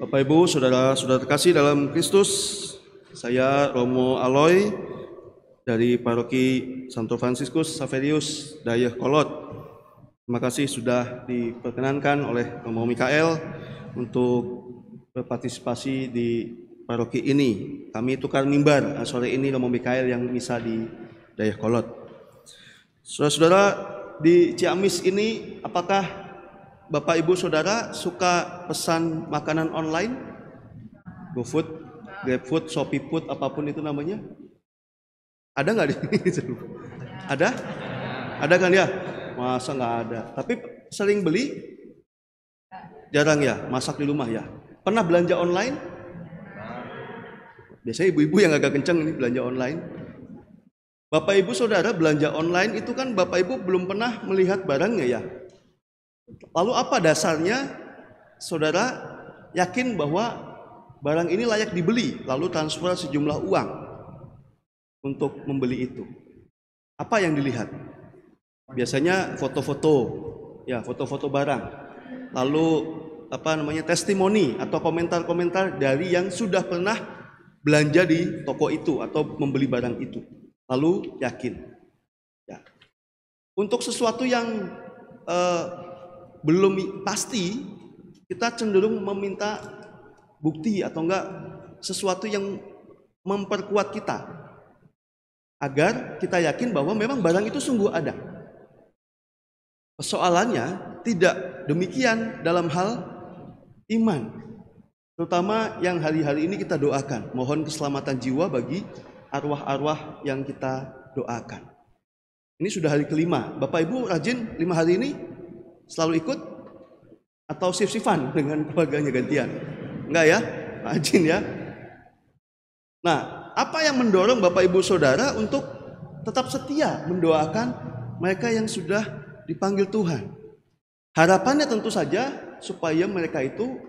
Bapak Ibu, saudara-saudara terkasih dalam Kristus, saya Romo Aloy dari Paroki Santo Fransiskus Xaverius Dayakolot. Terima kasih sudah diperkenankan oleh Romo Mikael untuk berpartisipasi di paroki ini. Kami tukar mimbar sore ini, Romo Mikael yang misa di Dayakolot. Saudara-saudara di Ciamis ini, apakah Bapak Ibu Saudara suka pesan makanan online? GoFood, GrabFood, ShopeeFood, apapun itu namanya? Ada nggak di sini? Ada? Ada kan ya? Masa nggak ada? Tapi sering beli? Jarang ya? Masak di rumah ya? Pernah belanja online? Biasanya ibu-ibu yang agak kenceng ini belanja online. Bapak Ibu Saudara belanja online itu kan Bapak Ibu belum pernah melihat barangnya ya? Lalu apa dasarnya saudara yakin bahwa barang ini layak dibeli, lalu transfer sejumlah uang untuk membeli itu? Apa yang dilihat? Biasanya foto-foto, ya foto-foto barang. Lalu testimoni atau komentar-komentar dari yang sudah pernah belanja di toko itu atau membeli barang itu. Lalu yakin. Ya. Untuk sesuatu yang belum pasti, kita cenderung meminta bukti atau enggak sesuatu yang memperkuat kita agar kita yakin bahwa memang barang itu sungguh ada. Persoalannya tidak demikian dalam hal iman, terutama yang hari-hari ini kita doakan, mohon keselamatan jiwa bagi arwah-arwah yang kita doakan. Ini sudah hari kelima. Bapak Ibu rajin 5 hari ini selalu ikut atau shift-shiftan dengan keluarganya gantian? Enggak ya? Rajin ya. Nah, apa yang mendorong Bapak Ibu Saudara untuk tetap setia mendoakan mereka yang sudah dipanggil Tuhan? Harapannya tentu saja supaya mereka itu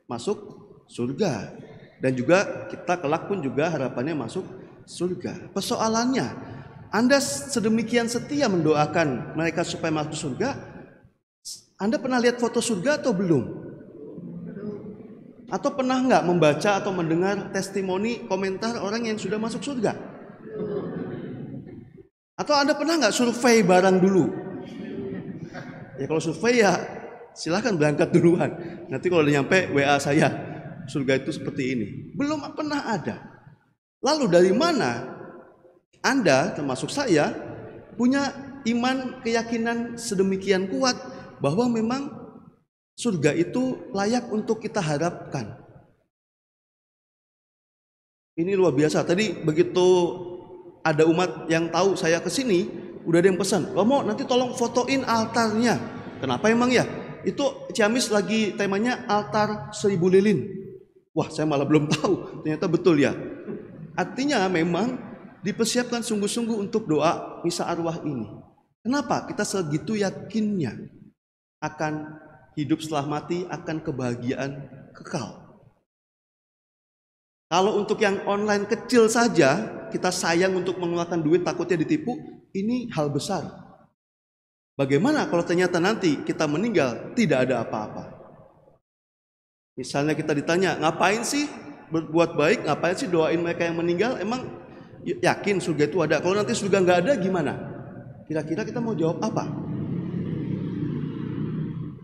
masuk surga. Dan juga kita kelak pun juga harapannya masuk surga. Persoalannya, Anda sedemikian setia mendoakan mereka supaya masuk surga, Anda pernah lihat foto surga atau belum? Atau pernah nggak membaca atau mendengar testimoni komentar orang yang sudah masuk surga? Atau Anda pernah nggak survei barang dulu? Ya kalau survei ya silahkan berangkat duluan. Nanti kalau udah nyampe WA saya, surga itu seperti ini. Belum pernah ada. Lalu dari mana Anda termasuk saya punya iman keyakinan sedemikian kuat bahwa memang surga itu layak untuk kita harapkan? Ini luar biasa. Tadi begitu ada umat yang tahu saya kesini, udah ada yang pesan, Romo nanti tolong fotoin altarnya. Kenapa emang ya? Itu Ciamis lagi temanya altar 1000 lilin. Wah, saya malah belum tahu. Ternyata betul ya. Artinya memang dipersiapkan sungguh-sungguh untuk doa misa arwah ini. Kenapa? Kita segitu yakinnya akan hidup setelah mati, akan kebahagiaan kekal. Kalau untuk yang online kecil saja, kita sayang untuk mengeluarkan duit takutnya ditipu, ini hal besar. Bagaimana kalau ternyata nanti kita meninggal tidak ada apa-apa? Misalnya kita ditanya, ngapain sih berbuat baik, ngapain sih doain mereka yang meninggal, emang yakin surga itu ada? Kalau nanti surga nggak ada gimana? Kira-kira kita mau jawab apa?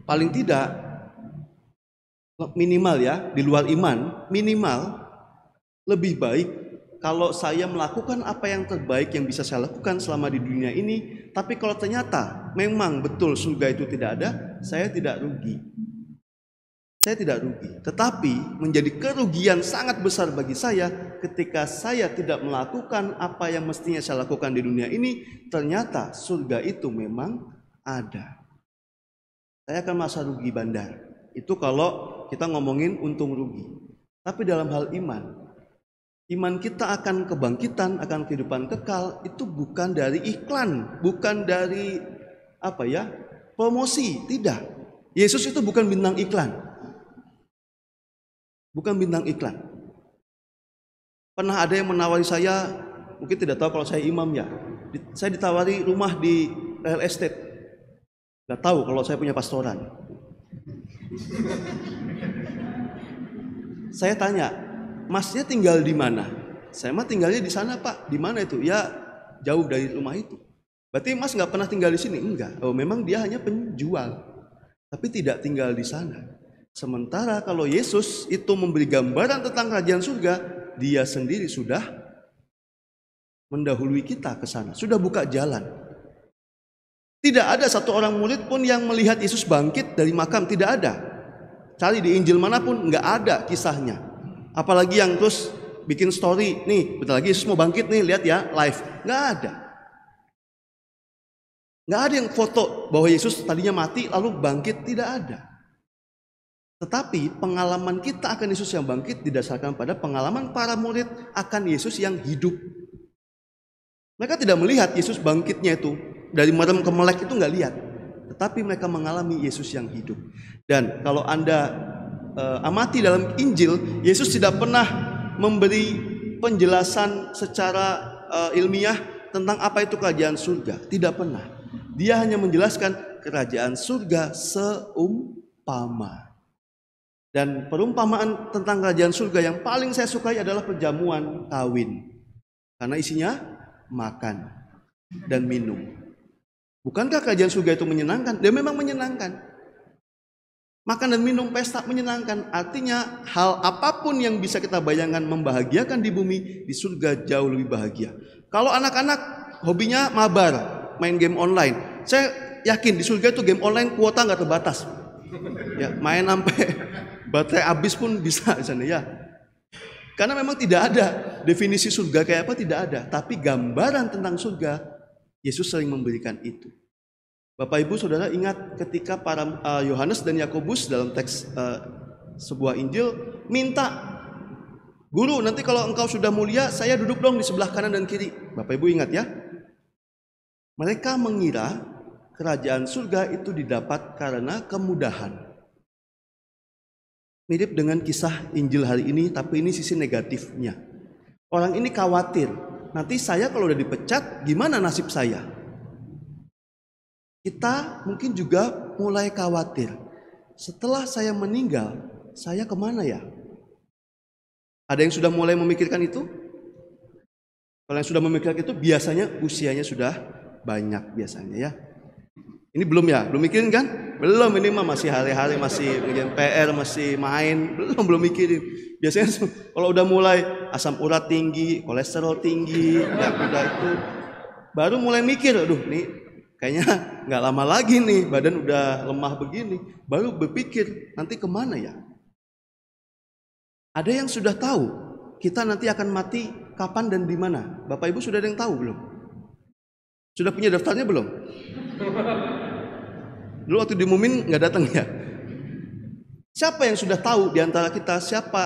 Paling tidak minimal ya, di luar iman, minimal lebih baik kalau saya melakukan apa yang terbaik yang bisa saya lakukan selama di dunia ini, tapi kalau ternyata memang betul surga itu tidak ada, saya tidak rugi. Saya tidak rugi, tetapi menjadi kerugian sangat besar bagi saya ketika saya tidak melakukan apa yang mestinya saya lakukan di dunia ini, ternyata surga itu memang ada. Saya akan merasa rugi bandar. Itu kalau kita ngomongin untung rugi. Tapi dalam hal iman kita akan kebangkitan, akan kehidupan kekal, itu bukan dari iklan, bukan dari promosi, tidak. Yesus itu bukan bintang iklan. Bukan bintang iklan. Pernah ada yang menawari saya, mungkin tidak tahu kalau saya imam ya. Saya ditawari rumah di real estate. Gak tahu kalau saya punya pastoran. Saya tanya, Masnya tinggal di mana? Saya mah tinggalnya di sana Pak. Di mana itu? Ya jauh dari rumah itu. Berarti Mas nggak pernah tinggal di sini? Enggak. Oh memang dia hanya penjual, tapi tidak tinggal di sana. Sementara kalau Yesus itu memberi gambaran tentang kerajaan surga, dia sendiri sudah mendahului kita ke sana, sudah buka jalan. Tidak ada satu orang murid pun yang melihat Yesus bangkit dari makam, tidak ada. Cari di Injil manapun, nggak ada kisahnya. Apalagi yang terus bikin story, nih bentar lagi Yesus mau bangkit nih, lihat ya live, nggak ada. Nggak ada yang foto bahwa Yesus tadinya mati lalu bangkit, tidak ada. Tetapi pengalaman kita akan Yesus yang bangkit didasarkan pada pengalaman para murid akan Yesus yang hidup. Mereka tidak melihat Yesus bangkitnya itu dari merem ke melek, itu nggak lihat. Tetapi mereka mengalami Yesus yang hidup. Dan kalau Anda amati dalam Injil, Yesus tidak pernah memberi penjelasan secara ilmiah tentang apa itu kerajaan surga. Tidak pernah. Dia hanya menjelaskan kerajaan surga seumpama. Dan perumpamaan tentang kerajaan surga yang paling saya sukai adalah perjamuan kawin. Karena isinya makan dan minum. Bukankah kerajaan surga itu menyenangkan? Dia memang menyenangkan. Makan dan minum, pesta menyenangkan. Artinya hal apapun yang bisa kita bayangkan membahagiakan di bumi, di surga jauh lebih bahagia. Kalau anak-anak hobinya mabar, main game online, saya yakin di surga itu game online kuota nggak terbatas. Ya, main sampai baterai habis pun bisa di sana ya. Karena memang tidak ada definisi surga kayak apa, tidak ada. Tapi gambaran tentang surga, Yesus sering memberikan itu. Bapak Ibu Saudara ingat ketika para Yohanes dan Yakobus dalam teks sebuah Injil minta, "Guru, nanti kalau engkau sudah mulia, saya duduk dong di sebelah kanan dan kiri." Bapak Ibu ingat ya? Mereka mengira kerajaan surga itu didapat karena kemudahan. Mirip dengan kisah Injil hari ini, tapi ini sisi negatifnya. Orang ini khawatir, nanti saya kalau udah dipecat, gimana nasib saya? Kita mungkin juga mulai khawatir, setelah saya meninggal, saya kemana ya? Ada yang sudah mulai memikirkan itu? Kalau yang sudah memikirkan itu, biasanya usianya sudah banyak biasanya ya. Ini belum ya? Belum mikirin kan? Belum, ini mah masih hari-hari, masih ngerjain PR, masih main, belum mikirin. Biasanya kalau udah mulai asam urat tinggi, kolesterol tinggi, ya udah itu, baru mulai mikir, aduh nih kayaknya nggak lama lagi nih, badan udah lemah begini, baru berpikir nanti kemana ya? Ada yang sudah tahu kita nanti akan mati kapan dan di mana? Bapak Ibu sudah ada yang tahu belum? Sudah punya daftarnya belum? Dulu waktu diumumin nggak datang ya. Siapa yang sudah tahu di antara kita siapa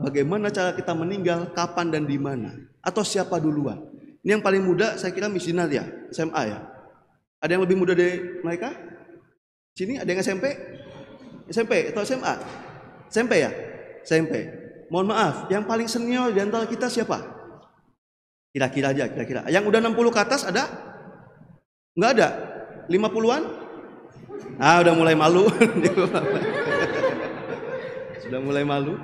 bagaimana cara kita meninggal, kapan dan di mana? Atau siapa duluan? Ini yang paling muda saya kira misioner ya, SMA ya. Ada yang lebih muda dari mereka? Sini ada yang SMP? SMP atau SMA? SMP ya? SMP. Mohon maaf, yang paling senior di antara kita siapa? Kira-kira aja, kira-kira. Yang udah 60 ke atas ada? Nggak ada? 50-an? Ah, udah mulai malu. Sudah mulai malu.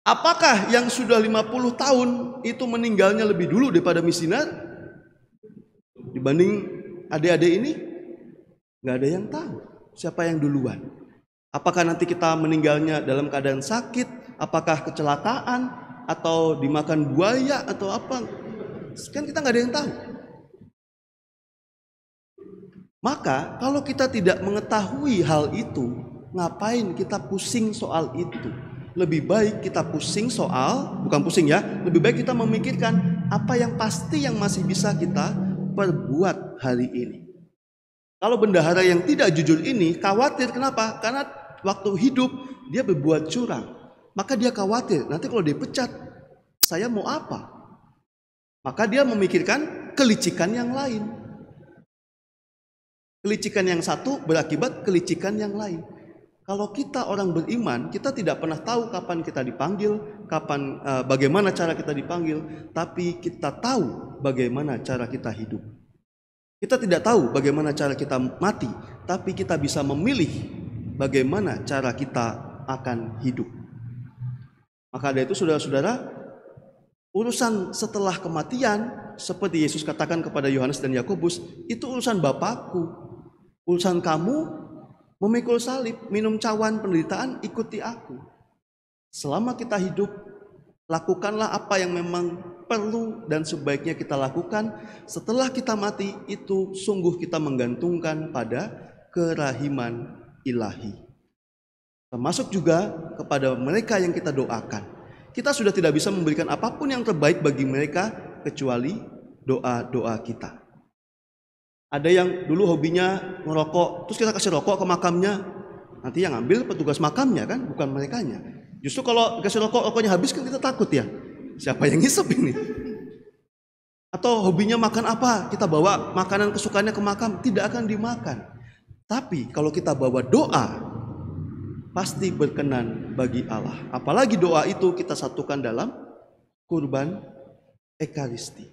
Apakah yang sudah 50 tahun itu meninggalnya lebih dulu daripada misioner? Dibanding adik-adik ini? Nggak ada yang tahu siapa yang duluan. Apakah nanti kita meninggalnya dalam keadaan sakit? Apakah kecelakaan? Atau dimakan buaya? Atau apa? Kan kita nggak ada yang tahu. Maka kalau kita tidak mengetahui hal itu, ngapain kita pusing soal itu? Lebih baik kita pusing soal, bukan pusing ya, lebih baik kita memikirkan apa yang pasti yang masih bisa kita perbuat hari ini. Kalau bendahara yang tidak jujur ini khawatir, kenapa? Karena waktu hidup dia berbuat curang. Maka dia khawatir, nanti kalau dipecat, saya mau apa? Maka dia memikirkan kelicikan yang lain. Kelicikan yang satu berakibat kelicikan yang lain. Kalau kita orang beriman, kita tidak pernah tahu kapan kita dipanggil, bagaimana cara kita dipanggil, tapi kita tahu bagaimana cara kita hidup. Kita tidak tahu bagaimana cara kita mati, tapi kita bisa memilih bagaimana cara kita akan hidup. Maka dari itu saudara-saudara, urusan setelah kematian, seperti Yesus katakan kepada Yohanes dan Yakobus, itu urusan Bapakku. Urusan kamu memikul salib, minum cawan penderitaan, ikuti aku. Selama kita hidup, lakukanlah apa yang memang perlu dan sebaiknya kita lakukan. Setelah kita mati, itu sungguh kita menggantungkan pada kerahiman ilahi. Termasuk juga kepada mereka yang kita doakan. Kita sudah tidak bisa memberikan apapun yang terbaik bagi mereka kecuali doa-doa kita. Ada yang dulu hobinya ngerokok, terus kita kasih rokok ke makamnya, nanti yang ambil petugas makamnya kan, bukan merekanya. Justru kalau kasih rokoknya habis kan kita takut ya, siapa yang ngisep ini? Atau hobinya makan apa, kita bawa makanan kesukaannya ke makam, tidak akan dimakan. Tapi kalau kita bawa doa, pasti berkenan bagi Allah. Apalagi doa itu kita satukan dalam kurban ekaristi.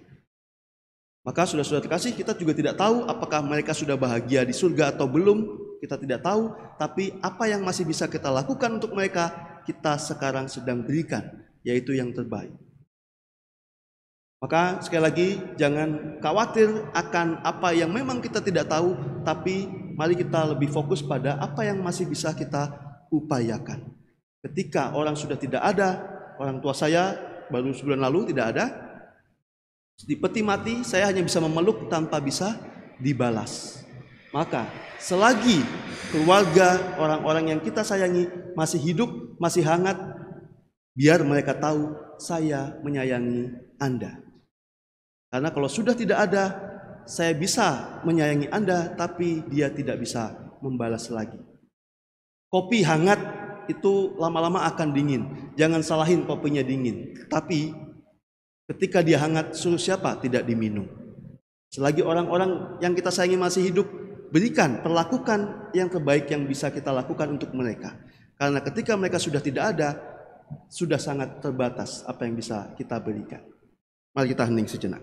Maka saudara-saudara terkasih, kita juga tidak tahu apakah mereka sudah bahagia di surga atau belum. Kita tidak tahu, tapi apa yang masih bisa kita lakukan untuk mereka, kita sekarang sedang berikan, yaitu yang terbaik. Maka sekali lagi, jangan khawatir akan apa yang memang kita tidak tahu, tapi mari kita lebih fokus pada apa yang masih bisa kita upayakan. Ketika orang sudah tidak ada, orang tua saya baru sebulan lalu tidak ada, di peti mati saya hanya bisa memeluk tanpa bisa dibalas. Maka selagi keluarga, orang-orang yang kita sayangi masih hidup, masih hangat, biar mereka tahu saya menyayangi Anda. Karena kalau sudah tidak ada, saya bisa menyayangi Anda, tapi dia tidak bisa membalas lagi. Kopi hangat itu lama-lama akan dingin. Jangan salahin kopinya dingin. Tapi ketika dia hangat, suruh siapa tidak diminum. Selagi orang-orang yang kita sayangi masih hidup, berikan, perlakukan yang terbaik yang bisa kita lakukan untuk mereka. Karena ketika mereka sudah tidak ada, sudah sangat terbatas apa yang bisa kita berikan. Mari kita hening sejenak.